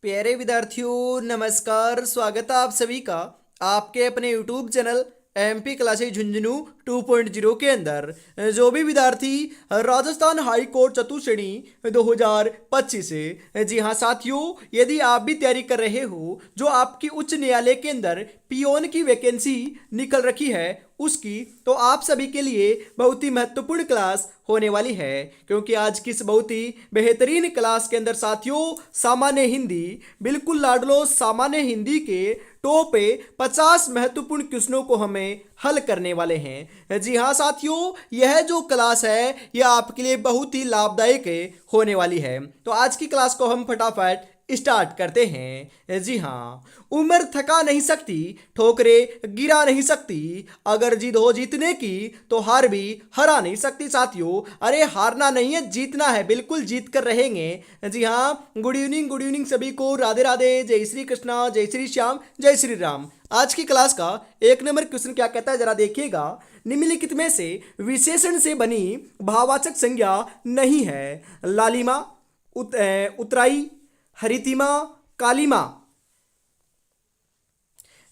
प्यारे विद्यार्थियों नमस्कार। स्वागत है आप सभी का आपके अपने YouTube channel MP classes Jhunjhunu 2.0 के अंदर। जो भी विद्यार्थी राजस्थान हाई कोर्ट चतुश्रेणी 2025 से, जी हाँ साथियों, यदि आप भी तैयारी कर रहे हो जो आपकी उच्च न्यायालय के अंदर पियोन की वैकेंसी निकल रखी है उसकी, तो आप सभी के लिए बहुत ही महत्वपूर्ण क्लास होने वाली है। क्योंकि आज की इस बहुत ही बेहतरीन क्लास के अंदर साथियों सामान्य हिंदी, बिल्कुल लाडलो सामान्य हिंदी के टॉप 50 महत्वपूर्ण क्वेश्चनों को हमें हल करने वाले हैं। जी हाँ साथियों, यह जो क्लास है यह आपके लिए बहुत ही लाभदायक होने वाली है। तो आज की क्लास को हम फटाफट स्टार्ट करते हैं। जी हाँ, उम्र थका नहीं सकती, ठोकरे गिरा नहीं सकती, अगर जिद हो जीतने की तो हार भी हरा नहीं सकती। साथियों अरे हारना नहीं है, जीतना है, बिल्कुल जीत कर रहेंगे। जी हाँ, गुड इवनिंग सभी को, राधे राधे, जय श्री कृष्णा, जय श्री श्याम, जय श्री राम। आज की क्लास का एक नंबर क्वेश्चन क्या कहता है जरा देखिएगा। निम्नलिखित में से विशेषण से बनी भाववाचक संज्ञा नहीं है। लालिमा, उतराई, हरितिमा, कालीमा।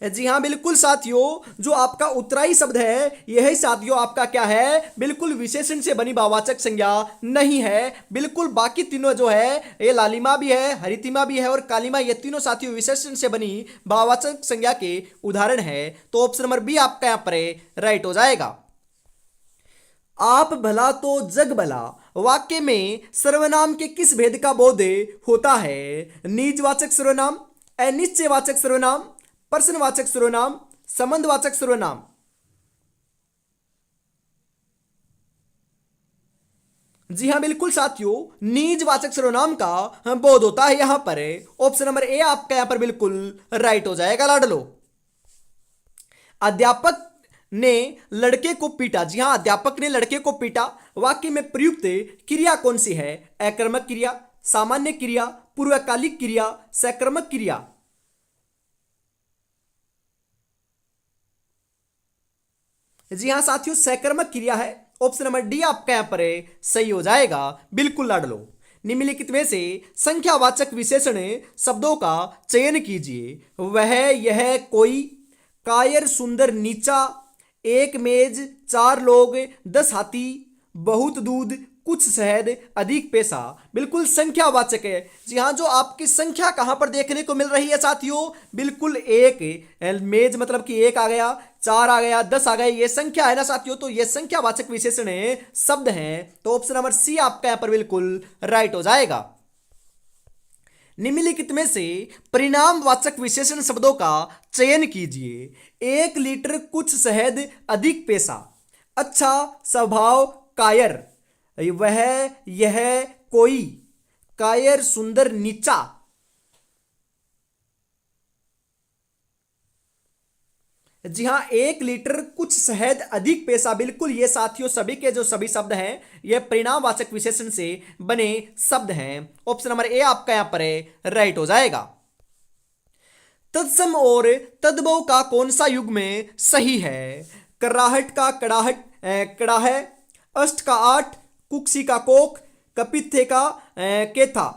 जी हाँ बिल्कुल साथियों, जो आपका उत्तराई शब्द है यही साथियों आपका क्या है, बिल्कुल विशेषण से बनी भाववाचक संज्ञा नहीं है। बिल्कुल बाकी तीनों जो है, ये लालिमा भी है, हरितिमा भी है और कालीमा, ये तीनों साथियों विशेषण से बनी भाववाचक संज्ञा के उदाहरण है। तो ऑप्शन नंबर बी आपका यहाँ पर राइट हो जाएगा। आप भला तो जग भला वाक्य में सर्वनाम के किस भेद का बोध होता है। निजवाचक सर्वनाम, अनिश्चयवाचक सर्वनाम, प्रश्नवाचक सर्वनाम, संबंधवाचक सर्वनाम। जी हाँ बिल्कुल साथियों, निजवाचक सर्वनाम का बोध होता है यहां पर। ऑप्शन नंबर ए आपका यहां पर बिल्कुल राइट हो जाएगा लाडलो। अध्यापक ने लड़के को पीटा। जी हां, अध्यापक ने लड़के को पीटा। वाक्य में प्रयुक्त क्रिया कौन सी है। अकर्मक क्रिया, सामान्य क्रिया, पूर्वकालिक क्रिया, सकर्मक क्रिया। जी हां साथियों, सकर्मक क्रिया है। ऑप्शन नंबर डी आपका यहां पर सही हो जाएगा, बिल्कुल लाडलो। निम्नलिखित में से संख्यावाचक विशेषण शब्दों का चयन कीजिए। वह, यह, कोई, कायर, सुंदर, नीचा, एक मेज, 4 लोग, 10 हाथी, बहुत दूध, कुछ शहद, अधिक पैसा। बिल्कुल संख्यावाचक है। जी हाँ, जो आपकी संख्या कहां पर देखने को मिल रही है साथियों, बिल्कुल एक मेज मतलब कि एक आ गया, 4 आ गया, 10 आ गए, ये संख्या है ना साथियों, तो ये संख्यावाचक विशेषण है, शब्द हैं। तो ऑप्शन नंबर सी आपका यहां पर बिल्कुल राइट हो जाएगा। निम्नलिखित में से परिणामवाचक विशेषण शब्दों का चयन कीजिए। 1 लीटर, कुछ शहद, अधिक पैसा, अच्छा स्वभाव, कायर, वह, यह, कोई, कायर, सुंदर, नीचा। जी हाँ, 1 लीटर, कुछ शहद, अधिक पैसा, बिल्कुल ये साथियों सभी के जो सभी शब्द हैं ये परिणामवाचक विशेषण से बने शब्द हैं। ऑप्शन नंबर ए आपका यहां पर राइट हो जाएगा। तत्सम और तद्भव का कौन सा युग में सही है। कराहट का कड़ाहट, कड़ाह, अष्ट का 8, कुक्सी का कोक, कपित्थे का केथा।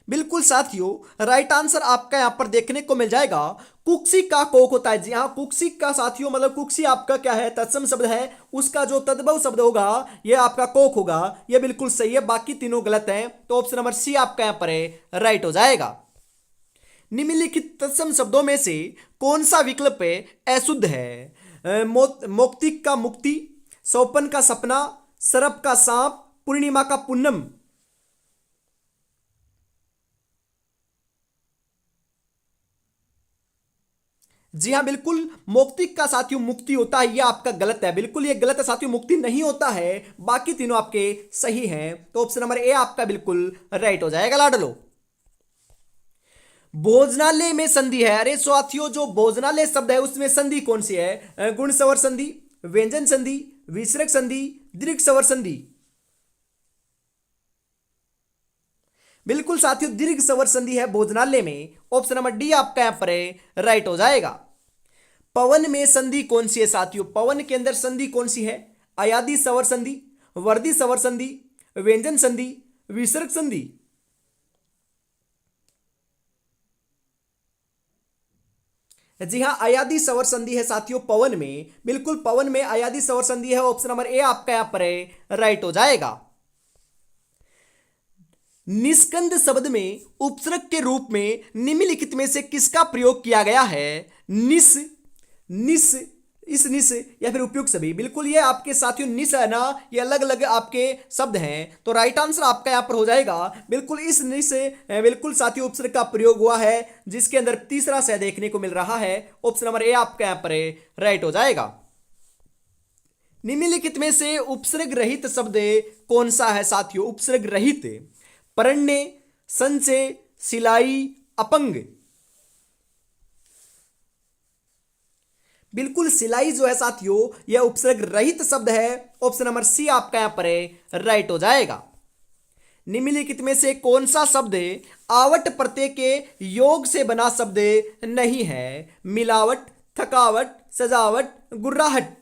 बिल्कुल साथियों, राइट आंसर आपका यहां पर देखने को मिल जाएगा, कुक्सी का कोक होता है। जी हाँ, कुक्सी का साथियों मतलब कुक्सी आपका क्या है, तत्सम शब्द है, उसका जो तद्भव शब्द होगा यह आपका कोक होगा। यह बिल्कुल सही है, बाकी तीनों गलत हैं। तो ऑप्शन नंबर सी आपका यहां पर राइट हो जाएगा। निम्नलिखित तत्सम शब्दों में से कौन सा विकल्प अशुद्ध है। मौक्तिक का मुक्ति, सौपन का सपना, सरप का सांप, पूर्णिमा का पूनम। जी हाँ बिल्कुल, मौक्तिक का साथियों मुक्ति होता है, ये आपका गलत है, बिल्कुल ये गलत है साथियों, मुक्ति नहीं होता है। बाकी तीनों आपके सही हैं। तो ऑप्शन नंबर ए आपका बिल्कुल राइट हो जाएगा लाडलो। भोजनालय में संधि है। अरे साथियों, जो भोजनालय शब्द है उसमें संधि कौन सी है। गुण स्वर संधि, व्यंजन संधि, विसर्ग संधि, दीर्घ स्वर संधि। बिल्कुल साथियों, दीर्घ स्वर संधि है भोजनालय में। ऑप्शन नंबर डी आपका यहां पर राइट हो जाएगा। पवन में संधि कौन सी है साथियों, पवन के अंदर संधि कौन सी है। अयादि स्वर संधि, वर्दी सवर संधि, व्यंजन संधि, विसर्ग संधि। जी हां, अयादी सवर संधि है साथियों पवन में, बिल्कुल पवन में अयादी सवर संधि है। ऑप्शन नंबर ए आपका यहां पर राइट हो जाएगा। निस्कंद शब्द में उपसर्ग के रूप में निम्नलिखित में से किसका प्रयोग किया गया है? निस, निस, इस निस या फिर उपयुक्त सभी। बिल्कुल ये आपके साथियों निस है ना, ये अलग अलग आपके शब्द हैं, तो राइट आंसर आपका यहां पर हो जाएगा बिल्कुल इस निस। बिल्कुल साथियों उपसर्ग का प्रयोग हुआ है, जिसके अंदर तीसरा से देखने को मिल रहा है। ऑप्शन नंबर ए आपका यहां पर राइट हो जाएगा। निम्नलिखित में से उपसर्ग रहित शब्द कौन सा है साथियों? उपसर्ग रहित, परण्य, संचय, सिलाई, अपंग। बिल्कुल सिलाई जो है साथियों यह उपसर्ग रहित शब्द है। ऑप्शन नंबर सी आपका यहां पर राइट हो जाएगा। निम्नलिखित में से कौन सा शब्द आवट प्रत्यय के योग से बना शब्द नहीं है? मिलावट, थकावट, सजावट, गुर्राहट।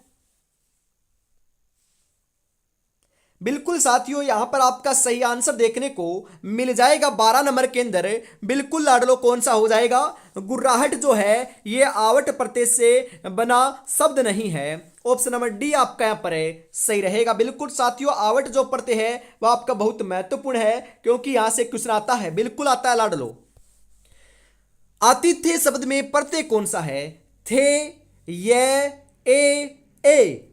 बिल्कुल साथियों यहां पर आपका सही आंसर देखने को मिल जाएगा 12 नंबर के अंदर। बिल्कुल लाडलो कौन सा हो जाएगा? गुर्राहट जो है ये आवट प्रत्यय से बना शब्द नहीं है। ऑप्शन नंबर डी आपका यहां पर सही रहेगा। बिल्कुल साथियों आवट जो प्रत्यय है वह आपका बहुत महत्वपूर्ण है, क्योंकि यहां से क्वेश्चन आता है, बिल्कुल आता है लाडलो। आतिथ्य शब्द में प्रत्यय कौन सा है? थे, ये, ए।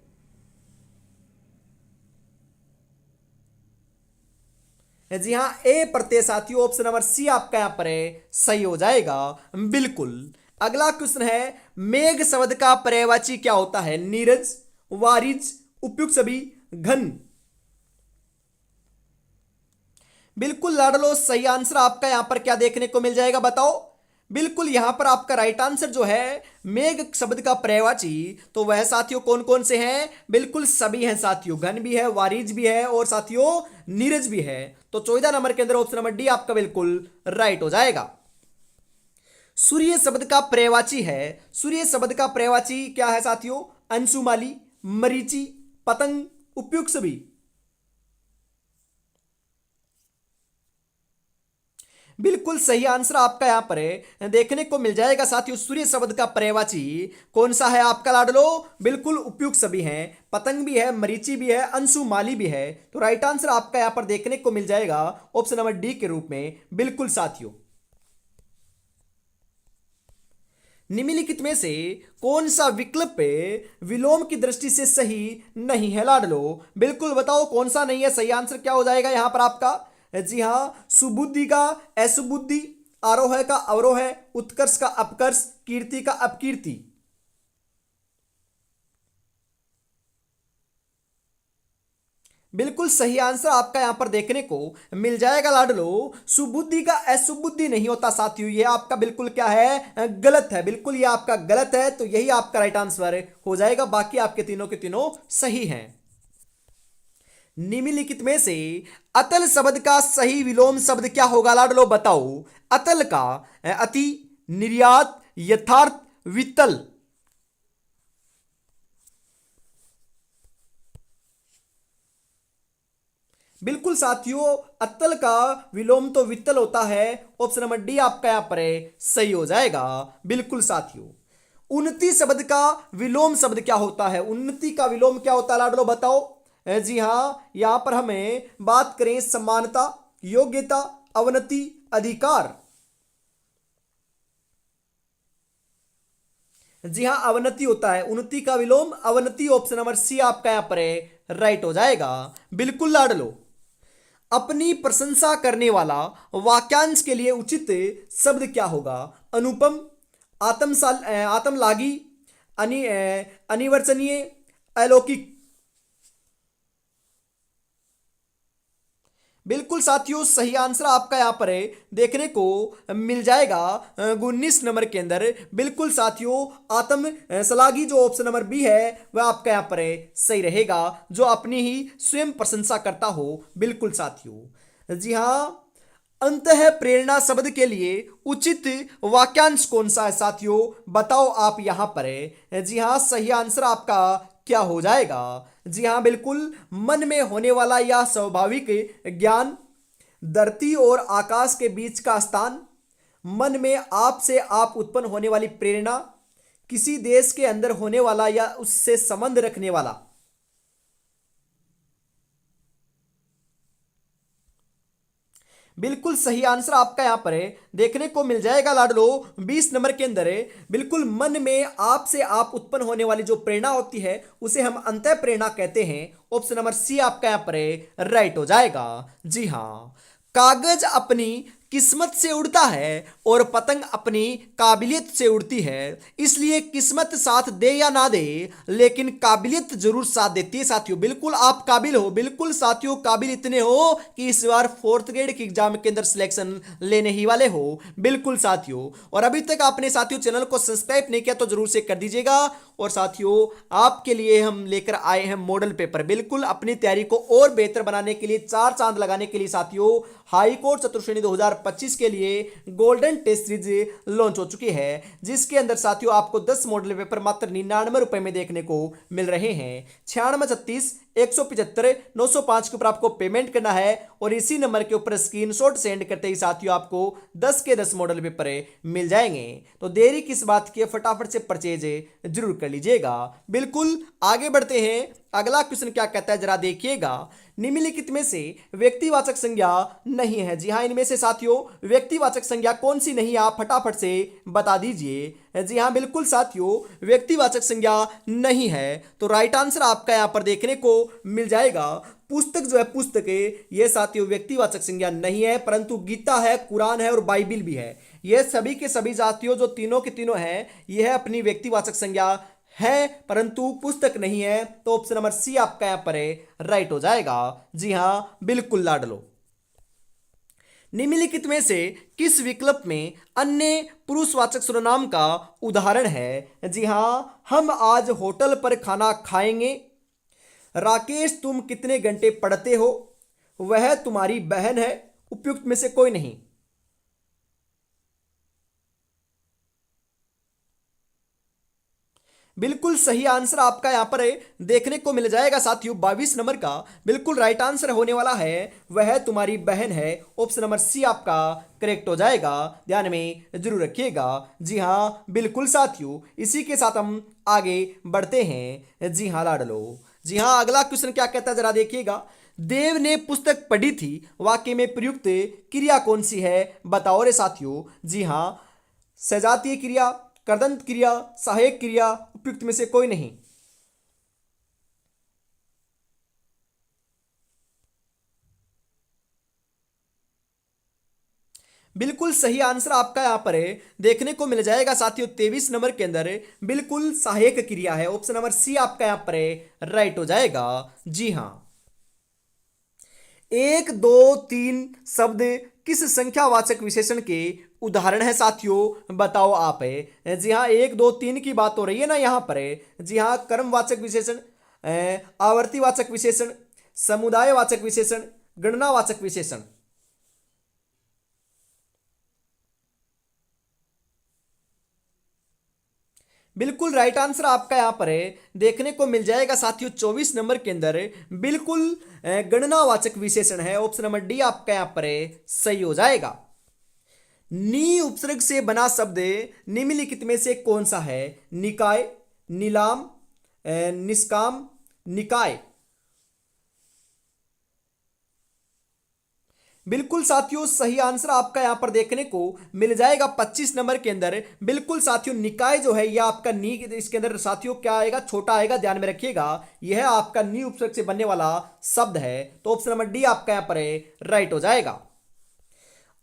जी हां ए प्रत्यय साथियों। ऑप्शन नंबर सी आपका यहां पर सही हो जाएगा। बिल्कुल अगला क्वेश्चन है, मेघ शब्द का पर्यायवाची क्या होता है? नीरज, वारिज, उपयुक्त सभी, घन। बिल्कुल लाडलो सही आंसर आपका यहां पर क्या देखने को मिल जाएगा बताओ? बिल्कुल यहां पर आपका राइट आंसर जो है मेघ शब्द का पर्यायवाची, तो वह साथियों कौन कौन से हैं? बिल्कुल सभी हैं साथियों, घन भी है, वारिज भी है और साथियों नीरज भी है। तो 14 नंबर के अंदर ऑप्शन नंबर डी आपका बिल्कुल राइट हो जाएगा। सूर्य शब्द का पर्यायवाची है, सूर्य शब्द का पर्यायवाची क्या है साथियों? अंशुमाली, मरीचि, पतंग, उपयुक्त सभी। बिल्कुल सही आंसर आपका यहां पर देखने को मिल जाएगा साथियों। सूर्य शब्द का पर्यायवाची कौन सा है आपका लाडलो? बिल्कुल उपयुक्त सभी हैं, पतंग भी है, मरीचि भी है, अंशुमाली भी है। तो राइट आंसर आपका यहां पर देखने को मिल जाएगा ऑप्शन नंबर डी के रूप में। बिल्कुल साथियों निम्नलिखित में से कौन सा विकल्प विलोम की दृष्टि से सही नहीं है लाडलो? बिल्कुल बताओ कौन सा नहीं है, सही आंसर क्या हो जाएगा यहां पर आपका? जी हां, सुबुद्धि का असुबुद्धि, आरोह का अवरोह, उत्कर्ष का अपकर्ष, कीर्ति का अपकीर्ति। बिल्कुल सही आंसर आपका यहां पर देखने को मिल जाएगा लाडलो। सुबुद्धि का असुबुद्धि नहीं होता साथियों, ये आपका बिल्कुल क्या है? गलत है। बिल्कुल ये आपका गलत है, तो यही आपका राइट आंसर हो जाएगा। बाकी आपके तीनों के तीनों सही हैं। निम्नलिखित में से अतल शब्द का सही विलोम शब्द क्या होगा लाडलो बताओ? अतल का अति, निर्यात, यथार्थ, वित्तल। बिल्कुल साथियों अतल का विलोम तो वित्तल होता है। ऑप्शन नंबर डी आपका यहां पर सही हो जाएगा। बिल्कुल साथियों उन्नति शब्द का विलोम शब्द क्या होता है? उन्नति का विलोम क्या होता है लाडलो बताओ? जी हां, यहां पर हमें बात करें समानता, योग्यता, अवनति, अधिकार। जी हां अवनति होता है, उन्नति का विलोम अवनति। ऑप्शन नंबर सी आपका यहां पर राइट हो जाएगा। बिल्कुल लाडलो अपनी प्रशंसा करने वाला वाक्यांश के लिए उचित शब्द क्या होगा? अनुपम, आत्मलागी, अनिवर्चनीय, अलौकिक। बिल्कुल साथियों सही आंसर आपका यहां पर देखने को मिल जाएगा 19 नंबर के अंदर। बिल्कुल साथियों आत्म सलागी जो ऑप्शन नंबर बी है वह आपका यहां पर सही रहेगा, जो अपनी ही स्वयं प्रशंसा करता हो। बिल्कुल साथियों जी हां, अंतः प्रेरणा शब्द के लिए उचित वाक्यांश कौन सा है साथियों? बताओ आप यहां पर। जी हां सही आंसर आपका क्या हो जाएगा? जी हाँ बिल्कुल, मन में होने वाला या स्वाभाविक ज्ञान, धरती और आकाश के बीच का स्थान, मन में आप से आप उत्पन्न होने वाली प्रेरणा, किसी देश के अंदर होने वाला या उससे संबंध रखने वाला। बिल्कुल सही आंसर आपका यहां पर है, देखने को मिल जाएगा लाडलो 20 नंबर के अंदर है। बिल्कुल, मन में आप से आप उत्पन्न होने वाली जो प्रेरणा होती है उसे हम अंतः प्रेरणा कहते हैं। ऑप्शन नंबर सी आपका यहां पर है, राइट हो जाएगा। जी हाँ, कागज अपनी किस्मत से उड़ता है और पतंग अपनी काबिलियत से उड़ती है, इसलिए किस्मत साथ दे या ना दे लेकिन काबिलियत जरूर साथ देती है साथियों। बिल्कुल आप काबिल हो, बिल्कुल साथियों काबिल इतने हो कि इस बार 4th ग्रेड के एग्जाम के अंदर सिलेक्शन लेने ही वाले हो। बिल्कुल साथियों, और अभी तक आपने साथियों चैनल को सब्सक्राइब नहीं किया तो जरूर से कर दीजिएगा। और साथियों आपके लिए हम लेकर आए हैं मॉडल पेपर, बिल्कुल अपनी तैयारी को और बेहतर बनाने के लिए, 4 चांद लगाने के लिए साथियों हाई कोर्ट चतुर्श्रेणी 2025 के लिए गोल्डन टेस्ट सीरीज लॉन्च हो चुकी है, जिसके अंदर साथियों आपको 10 मॉडल पेपर मात्र 99 रुपए में देखने को मिल रहे हैं। 9636 175 905 के ऊपर आपको पेमेंट करना है और इसी नंबर के ऊपर स्क्रीनशॉट सेंड करते ही साथियों आपको 10 के 10 मॉडल पेपर मिल जाएंगे। तो देरी किस बात की, फटाफट से परचेज जरूर कर लीजिएगा। बिल्कुल आगे बढ़ते हैं, अगला क्वेश्चन क्या कहता है जरा देखिएगा। निम्नलिखित में से व्यक्तिवाचक संज्ञा नहीं है। जी हाँ, इनमें से साथियों व्यक्तिवाचक संज्ञा कौन सी नहीं है, आप फटाफट से बता दीजिए। जी हाँ बिल्कुल साथियों, व्यक्तिवाचक संज्ञा नहीं है, तो राइट आंसर आपका यहां पर देखने को मिल जाएगा पुस्तक जो है, पुस्तक ये साथियों व्यक्तिवाचक संज्ञा नहीं है, परंतु गीता है, कुरान है और बाइबिल भी है। ये सभी के सभी साथियों जो तीनों के तीनों हैं, यह अपनी व्यक्तिवाचक संज्ञा है परंतु पुस्तक नहीं है। तो ऑप्शन नंबर सी आपका यहां पर है, राइट हो जाएगा। जी हां बिल्कुल लाडलो। निम्नलिखित में से किस विकल्प में अन्य पुरुषवाचक सर्वनाम का उदाहरण है? जी हां, हम आज होटल पर खाना खाएंगे। राकेश तुम कितने घंटे पढ़ते हो? वह तुम्हारी बहन है। उपयुक्त में से कोई नहीं। बिल्कुल सही आंसर आपका यहां पर है, देखने को मिल जाएगा साथियों 22 नंबर का। बिल्कुल राइट आंसर होने वाला है वह तुम्हारी बहन है। ऑप्शन नंबर सी आपका करेक्ट हो जाएगा, ध्यान में जरूर रखिएगा। जी हाँ बिल्कुल साथियों, इसी के साथ हम आगे बढ़ते हैं। जी हाँ लाडलो। जी हाँ, अगला क्वेश्चन क्या कहता है जरा देखिएगा। देव ने पुस्तक पढ़ी थी, वाक्य में प्रयुक्त क्रिया कौन सी है, बताओ रे साथियों। जी हाँ, सजातीय क्रिया, कर्दंत क्रिया, सहायक क्रिया, उपयुक्त में से कोई नहीं। बिल्कुल सही आंसर आपका यहां पर है, देखने को मिल जाएगा साथियों 23 नंबर के अंदर। बिल्कुल सहायक क्रिया है। ऑप्शन नंबर सी आपका यहां पर है, राइट हो जाएगा। जी हां, 1 2 3 शब्द किस संख्यावाचक विशेषण के उदाहरण है साथियों, बताओ आप है। जी हाँ, 1 2 3 की बात हो रही है ना यहाँ पर है। जी हाँ, कर्मवाचक विशेषण, आवर्तीवाचक विशेषण, समुदायवाचक विशेषण, गणनावाचक विशेषण। बिल्कुल राइट आंसर आपका यहां पर है, देखने को मिल जाएगा साथियों 24 नंबर के अंदर। बिल्कुल गणनावाचक विशेषण है। ऑप्शन नंबर डी आपका यहां पर है, सही हो जाएगा। नी उपसर्ग से बना शब्द निम्नलिखित में से कौन सा है? निकाय, नीलाम, निष्काम, निकाय। बिल्कुल साथियों सही आंसर आपका यहां पर देखने को मिल जाएगा 25 नंबर के अंदर। बिल्कुल साथियों, निकाय जो है यह आपका नी, इसके अंदर साथियों क्या आएगा, छोटा आएगा, ध्यान में रखिएगा। यह आपका नी उपसर्ग से बनने वाला शब्द है। तो ऑप्शन नंबर डी आपका यहां पर है, राइट हो जाएगा।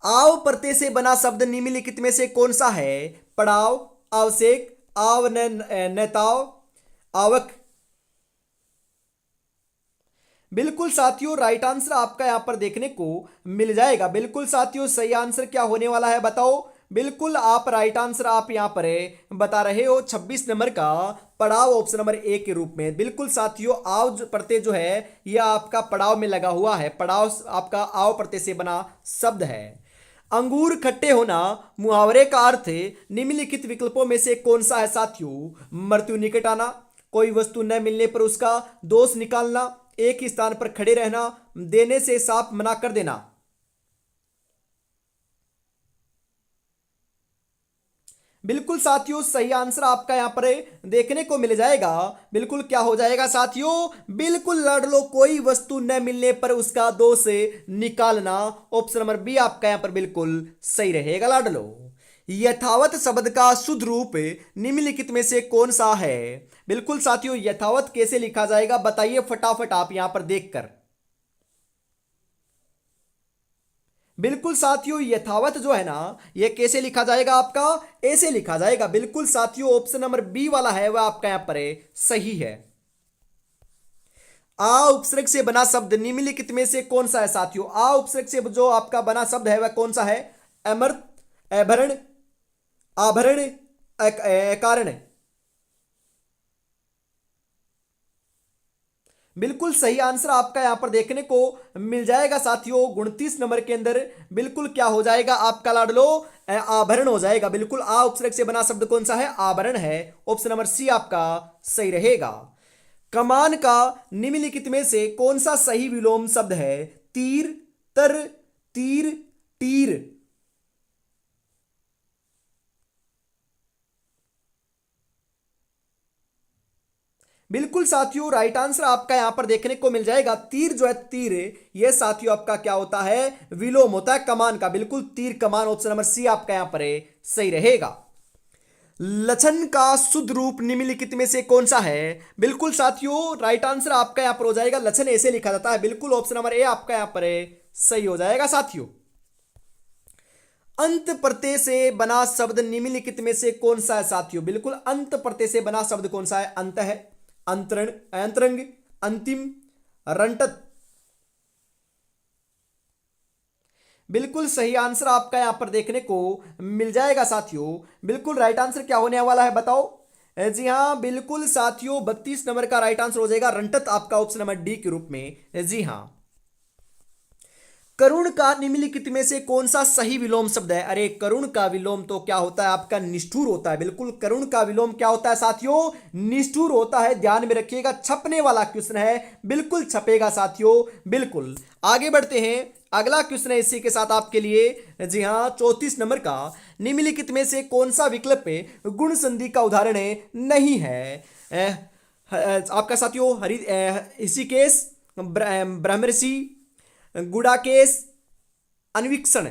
आव प्रत्यय से बना शब्द निम्नलिखित में से कौन सा है? पड़ाव, आवश्यक, नेताव, आवक। बिल्कुल साथियों राइट आंसर आपका यहां पर देखने को मिल जाएगा। बिल्कुल साथियों, सही आंसर क्या होने वाला है बताओ। बिल्कुल आप राइट आंसर आप यहां पर बता रहे हो 26 नंबर का पड़ाव, ऑप्शन नंबर ए के रूप में। बिल्कुल साथियों, आव प्रत्यय जो है यह आपका पड़ाव में लगा हुआ है। पड़ाव आपका आव प्रत्यय से बना शब्द है। अंगूर खट्टे होना मुहावरे का अर्थ निम्नलिखित विकल्पों में से कौन सा है साथियों? मृत्यु निकट आना, कोई वस्तु न मिलने पर उसका दोष निकालना, एक ही स्थान पर खड़े रहना, देने से साफ मना कर देना। बिल्कुल साथियों, सही आंसर आपका यहां पर देखने को मिल जाएगा। बिल्कुल क्या हो जाएगा साथियों, बिल्कुल लड़ लो, कोई वस्तु न मिलने पर उसका दोष निकालना। ऑप्शन नंबर बी आपका यहां पर बिल्कुल सही रहेगा, लड़ लो। यथावत शब्द का शुद्ध रूप निम्नलिखित में से कौन सा है? बिल्कुल साथियों, यथावत कैसे लिखा जाएगा बताइए फटाफट आप यहां पर देखकर। बिल्कुल साथियों, यथावत जो है ना, यह कैसे लिखा जाएगा आपका? ऐसे लिखा जाएगा। बिल्कुल साथियों, ऑप्शन नंबर बी वाला है वह आपका यहां पर सही है। आ उपसर्ग से बना शब्द निम्नलिखित में से कौन सा है साथियों? आ उपसर्ग से जो आपका बना शब्द है वह कौन सा है? अमर्त, आभरण, आभरण, कारण। बिल्कुल सही आंसर आपका यहां पर देखने को मिल जाएगा साथियों। 29 नंबर के अंदर बिल्कुल क्या हो जाएगा आपका लाडलो? आभरण हो जाएगा। बिल्कुल आ उपसर्ग से बना शब्द कौन सा है? आभरण है। ऑप्शन नंबर सी आपका सही रहेगा। कमान का निम्नलिखित में से कौन सा सही विलोम शब्द है? तीर, तर, तीर, तीर। बिल्कुल साथियों, राइट आंसर आपका यहां पर देखने को मिल जाएगा। तीर जो है, तीर, यह साथियों आपका क्या होता है? विलोम होता है कमान का। बिल्कुल तीर, कमान। ऑप्शन नंबर सी आपका यहां पर सही रहेगा। लक्षण का शुद्ध रूप निम्नलिखित में से कौन सा है? बिल्कुल साथियों, राइट आंसर आपका यहां पर हो जाएगा लक्षण ऐसे लिखा जाता है। बिल्कुल ऑप्शन नंबर ए आपका यहां पर सही हो जाएगा साथियों। अंत प्रत्यय से बना शब्द निम्नलिखित में से कौन सा है साथियों? बिल्कुल अंत प्रत्यय से बना शब्द कौन सा है? अंत है, अंतरण, अंतरंग, अंतिम, रंटत। बिल्कुल सही आंसर आपका यहां पर देखने को मिल जाएगा साथियों। बिल्कुल राइट आंसर क्या होने वाला है बताओ? जी हां, बिल्कुल साथियों, 32 नंबर का राइट आंसर हो जाएगा रंटत, आपका ऑप्शन नंबर डी के रूप में। जी हां। करुण का निम्नलिखित में से कौन सा सही विलोम शब्द है? अरे करुण का विलोम तो क्या होता है आपका? निष्ठुर होता है। बिल्कुल करुण का विलोम क्या होता है साथियों? निष्ठुर होता है। ध्यान में रखिएगा, छपने वाला क्वेश्चन है, बिल्कुल छपेगा साथियों। बिल्कुल आगे बढ़ते हैं। अगला क्वेश्चन है इसी के साथ आपके लिए। जी हाँ, 34 नंबर का निम्नलिखित में से कौन सा विकल्प गुण संधि का उदाहरण नहीं है? आपका साथियों ऋषिकेश, ब्रह्मर्षि, गुड़ाकेश, अन्वीक्षण।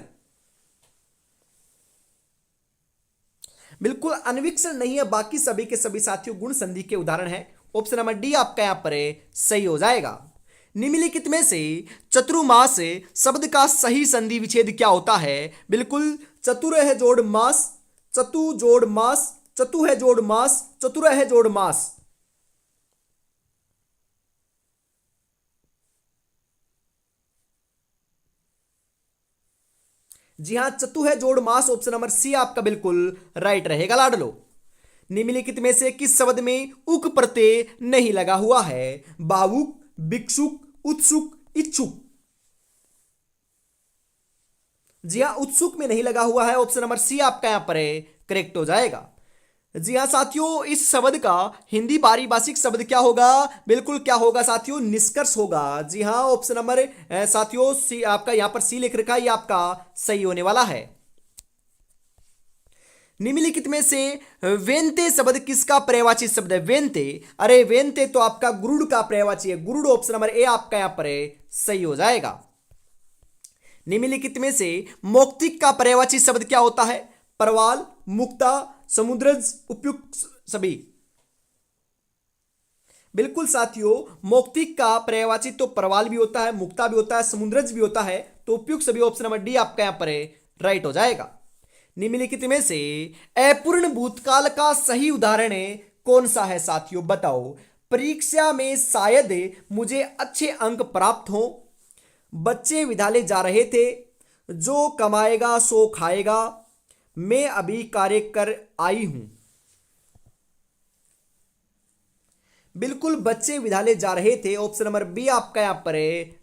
बिल्कुल अन्वीक्षण नहीं है, बाकी सभी के सभी साथियों गुण संधि के उदाहरण है। ऑप्शन नंबर डी आपका यहां पर सही हो जाएगा। निम्नलिखित में से चतुर्मास शब्द का सही संधि विच्छेद क्या होता है? बिल्कुल चतुर है जोड़ मास, चतु जोड़ मास, चतु है जोड़ मास, चतुर है जोड़ मास। जी हां, चतु है जोड़ मास। ऑप्शन नंबर सी आपका बिल्कुल राइट रहेगा लाडलो। निम्नलिखित में से किस शब्द में उक प्रत्यय नहीं लगा हुआ है? भावुक, भिक्षुक, उत्सुक, इच्छुक। जी हां, उत्सुक में नहीं लगा हुआ है। ऑप्शन नंबर सी आपका यहां पर करेक्ट हो जाएगा। जी हाँ साथियों, इस शब्द का हिंदी पारिभाषिक शब्द क्या होगा? बिल्कुल क्या होगा साथियों? निष्कर्ष होगा। जी हाँ, ऑप्शन नंबर साथियों सी आपका यहां पर सी लिख रखा है, ये आपका सही होने वाला है। निम्नलिखित में से वेंते शब्द किसका पर्यायवाची शब्द है? वेंते, अरे वेंते तो आपका गुरुड़ का पर्यायवाची है। गुरुड़ ऑप्शन नंबर ए आपका यहां पर सही हो जाएगा। निम्नलिखित में से मौक्तिक का पर्यायवाची शब्द क्या होता है? परवाल, मुक्ता, समुद्रज, उपयुक्त सभी। बिल्कुल साथियों, मौक्तिक का पर्यायवाची तो परवाल भी होता है, मुक्ता भी होता है, समुद्रज भी होता है, तो उपयुक्त सभी ऑप्शन नंबर डी आपका यहां पर राइट हो जाएगा। निम्नलिखित में से अपूर्ण भूतकाल का सही उदाहरण कौन सा है साथियों? बताओ। परीक्षा में शायद मुझे अच्छे अंक प्राप्त हो, बच्चे विद्यालय जा रहे थे, जो कमाएगा सो खाएगा, मैं अभी कार्य कर आई हूं। बिल्कुल बच्चे विद्यालय जा रहे थे। ऑप्शन नंबर बी आपका यहां पर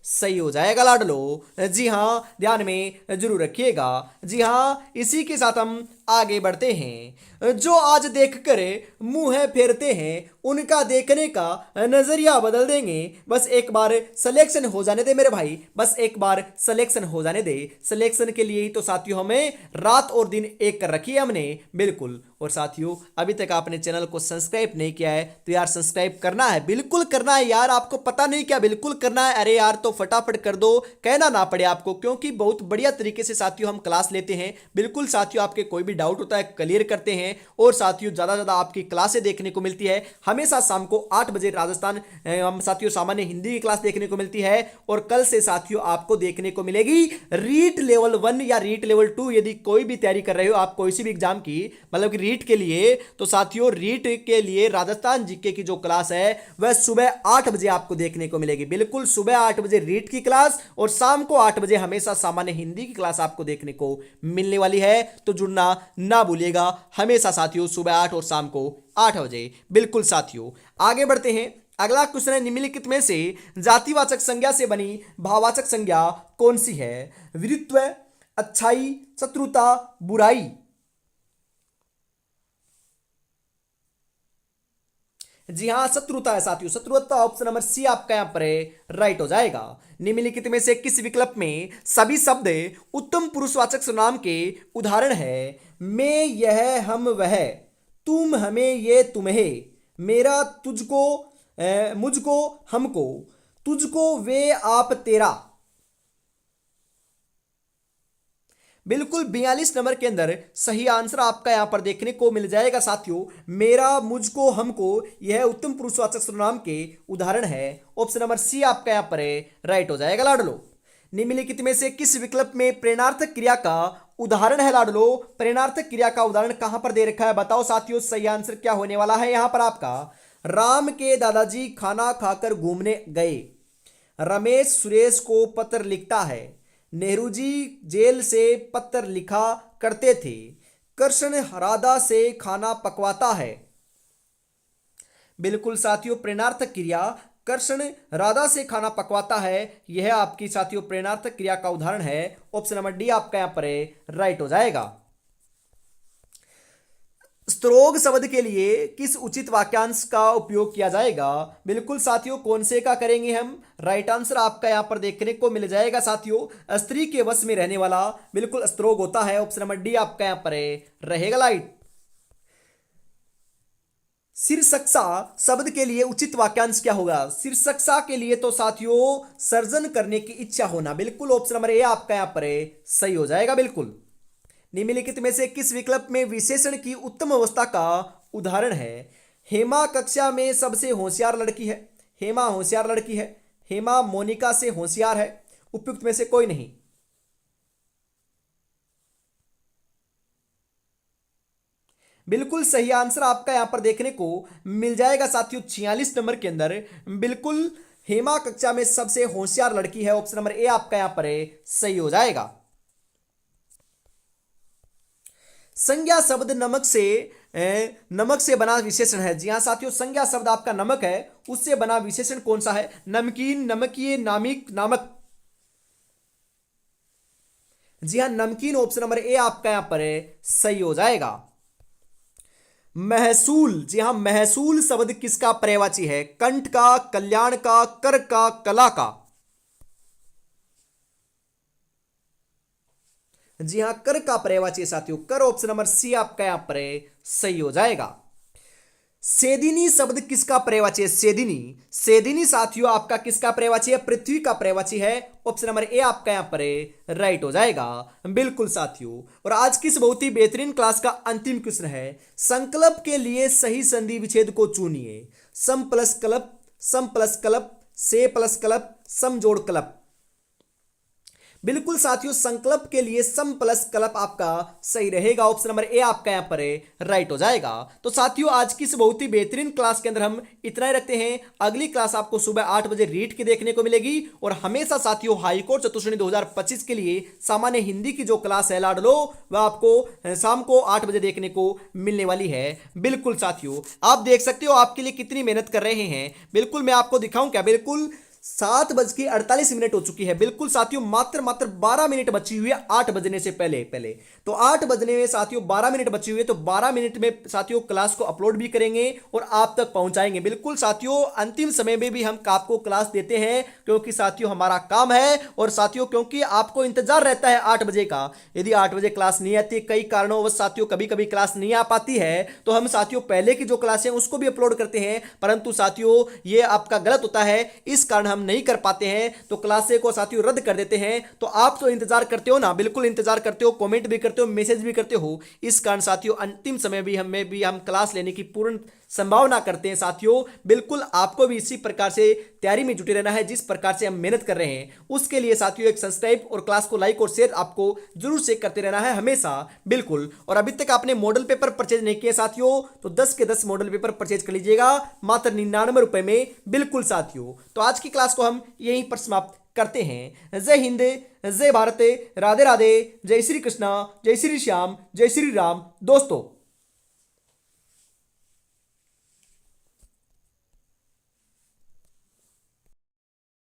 सही हो जाएगा लाडलो। जी हाँ, ध्यान में जरूर रखिएगा। जी हाँ, इसी के साथ हम आगे बढ़ते हैं। जो आज देख कर मुंह फेरते हैं उनका देखने का नजरिया बदल देंगे। बस एक बार सिलेक्शन हो जाने दे मेरे भाई, बस एक बार सिलेक्शन हो जाने दे। सिलेक्शन के लिए ही तो साथियों हमें रात और दिन एक कर रखी है हमने, बिल्कुल। और साथियों अभी तक आपने चैनल को सब्सक्राइब नहीं किया है तो यार सब्सक्राइब करना है, बिल्कुल करना है यार। आपको पता नहीं क्या बिल्कुल करना है, अरे यार तो फटाफट कर दो, कहना ना पड़े आपको, क्योंकि बहुत बढ़िया तरीके से साथियों हम क्लास लेते हैं। बिल्कुल साथियों, आपके कोई भी डाउट होता है क्लियर करते हैं। और साथियों ज़्यादा ज़्यादा आपकी क्लासें देखने को मिलती है हमेशा शाम को 8 बजे राजस्थान हम साथियों सामान्य हिंदी की क्लास देखने को मिलती है। और कल से साथियों आपको देखने को मिलेगी रीट लेवल 1 या रीट लेवल 2। यदि कोई भी तैयारी कर रहे हो आप कोई सी भी एग्जाम की, मतलब कि रीट के लिए, तो साथियों रीट के लिए राजस्थान जीके की जो क्लास है वह सुबह 8 बजे आपको देखने को मिलेगी। बिल्कुल सुबह 8 बजे रीट की क्लास और शाम को 8 बजे हमेशा सामान्य हिंदी की क्लास आपको देखने को मिलने वाली है। तो जुड़ना ना भूलिएगा हमेशा साथियों, सुबह 8 और शाम को 8 बजे। बिल्कुल साथियों आगे बढ़ते हैं। अगला क्वेश्चन है, निम्नलिखित में से जातिवाचक संज्ञा से बनी भाववाचक संज्ञा कौन सी है? वीरत्व, अच्छाई, शत्रुता, बुराई। जी हाँ, शत्रुता है साथियों, शत्रुता। ऑप्शन नंबर सी आपका यहां पर राइट हो जाएगा। निम्नलिखित में से किस विकल्प में सभी शब्द उत्तम पुरुषवाचक सर्वनाम के उदाहरण है? मैं, यह, हम, वह, तुम, हमें, ये, तुम्हें, मेरा, तुझको, मुझको, हमको, तुझको, वे, आप, तेरा। बिल्कुल 42 नंबर के अंदर सही आंसर आपका यहां पर देखने को मिल जाएगा साथियों। मेरा, मुझको, हमको, यह उत्तम पुरुषवाचक सर्वनाम के उदाहरण है। ऑप्शन नंबर सी आपका यहां पर राइट हो जाएगा लाडलो। निम्नलिखित में से किस विकल्प में प्रेरणार्थक क्रिया का उदाहरण है लाडलो? प्रेरणार्थक क्रिया का उदाहरण कहां पर दे रखा है बताओ साथियों, सही आंसर क्या होने वाला है यहां पर आपका? राम के दादाजी खाना खाकर घूमने गए। रमेश सुरेश को पत्र लिखता है। नेहरू जी जेल से पत्र लिखा करते थे। कृष्ण राधा से खाना पकवाता है। बिल्कुल साथियों, प्रेरणार्थक क्रिया कृष्ण राधा से खाना पकवाता है, यह आपकी साथियों प्रेरणार्थक क्रिया का उदाहरण है। ऑप्शन नंबर डी आपका यहां पर राइट हो जाएगा। स्त्रोग शब्द के लिए किस उचित वाक्यांश का उपयोग किया जाएगा? बिल्कुल साथियों, कौन से का करेंगे हम? राइट आंसर आपका यहां पर देखने को मिल जाएगा साथियों, स्त्री के वश में रहने वाला बिल्कुल स्त्रोग होता है। ऑप्शन नंबर डी आपका यहां पर रहेगा लाइट। शीर्षकसा शब्द के लिए उचित वाक्यांश क्या होगा? शीर्षकसा के लिए तो साथियों सर्जन करने की इच्छा होना। बिल्कुल ऑप्शन नंबर ए आपका यहां पर सही हो जाएगा। बिल्कुल निम्नलिखित में से किस विकल्प में विशेषण की उत्तम अवस्था का उदाहरण है? हेमा कक्षा में सबसे होशियार लड़की है। हेमा होशियार लड़की है। हेमा मोनिका से होशियार है। उपयुक्त में से कोई नहीं। बिल्कुल सही आंसर आपका यहां पर देखने को मिल जाएगा साथियों 46 नंबर के अंदर। बिल्कुल हेमा कक्षा में सबसे होशियार लड़की है। ऑप्शन नंबर ए आपका यहां पर सही हो जाएगा। संज्ञा शब्द नमक से बना विशेषण है। जी हाँ साथियों, संज्ञा शब्द आपका नमक है, उससे बना विशेषण कौन सा है? नमकीन, नमकीय, नामिक, नामक। जी हाँ, नमकीन। ऑप्शन नंबर ए आपका यहां पर सही हो जाएगा। महसूल, जी हाँ, महसूल शब्द किसका पर्यायवाची है? कंठ का, कल्याण का, कर का, कला का। जी हां, कर का पर्यायवाची है साथियों, कर। ऑप्शन नंबर सी आपका यहां पर सही हो जाएगा। सेदिनी शब्द किसका पर्यायवाची है? सेदिनी, सेदिनी साथियों आपका किसका पर्यायवाची है? पृथ्वी का पर्यायवाची है। ऑप्शन नंबर ए आपका यहां पर राइट हो जाएगा। बिल्कुल साथियों, और आज की इस बहुत ही बेहतरीन क्लास का अंतिम क्वेश्चन है, संकल्प के लिए सही संधि विच्छेद को चुनिए। सम प्लस कलप, सम प्लस कलप, से प्लस कलप, सम जोड़ कलप। बिल्कुल साथियों, संकल्प के लिए सम प्लस कलप आपका सही रहेगा। ऑप्शन नंबर ए आपका यहां पर राइट हो जाएगा। तो साथियों आज की इस बहुत ही बेहतरीन क्लास के अंदर हम इतना ही रखते हैं। अगली क्लास आपको सुबह 8 बजे रीट की देखने को मिलेगी। और हमेशा साथियों हाईकोर्ट चतुर्श्रेणी 2025 के लिए सामान्य हिंदी की जो क्लास है लाडलो, वह आपको शाम को 8 बजे देखने को मिलने वाली है। बिल्कुल साथियों, आप देख सकते हो आपके लिए कितनी मेहनत कर रहे हैं। बिल्कुल मैं आपको दिखाऊं क्या? बिल्कुल 7:48 हो चुकी है। बिल्कुल साथियों, मात्र मात्र 12 मिनट बची हुई है 8 बजने से पहले पहले। तो 8 बजने में साथियों 12 मिनट बची हुई है, तो 12 मिनट में साथियों क्लास को अपलोड भी करेंगे और आप तक पहुंचाएंगे। बिल्कुल साथियों, अंतिम समय में भी हम आपको क्लास देते हैं, क्योंकि साथियों हमारा काम है, और साथियों क्योंकि आपको इंतजार रहता है 8 बजे का। यदि 8 बजे क्लास नहीं आती, कई कारणों साथियों कभी कभी क्लास नहीं आ पाती है, तो हम साथियों पहले की जो क्लास है उसको भी अपलोड करते हैं, परंतु साथियों ये आपका गलत होता है, इस कारण हम नहीं कर पाते हैं, तो क्लासे को साथियों रद्द कर देते हैं। तो आप तो इंतजार करते हो ना, बिल्कुल इंतजार करते हो, कमेंट भी करते हो, मैसेज भी करते हो। इस कारण साथियों अंतिम समय भी हम क्लास लेने की पूर्ण संभावना करते हैं। साथियों बिल्कुल आपको भी इसी प्रकार से तैयारी में जुटे रहना है, जिस प्रकार से हम मेहनत कर रहे हैं। उसके लिए साथियों एक सब्सक्राइब और क्लास को लाइक और शेयर आपको जरूर से करते रहना है हमेशा। बिल्कुल, और अभी तक आपने मॉडल पेपर परचेज नहीं किए साथियों, तो 10 के 10 मॉडल पेपर परचेज कर लीजिएगा मात्र 99 रुपए में। बिल्कुल साथियों, तो आज की क्लास को हम यहीं पर समाप्त करते हैं। जय हिंद, जय भारत, राधे राधे, जय श्री कृष्णा, जय श्री श्याम, जय श्री राम दोस्तों।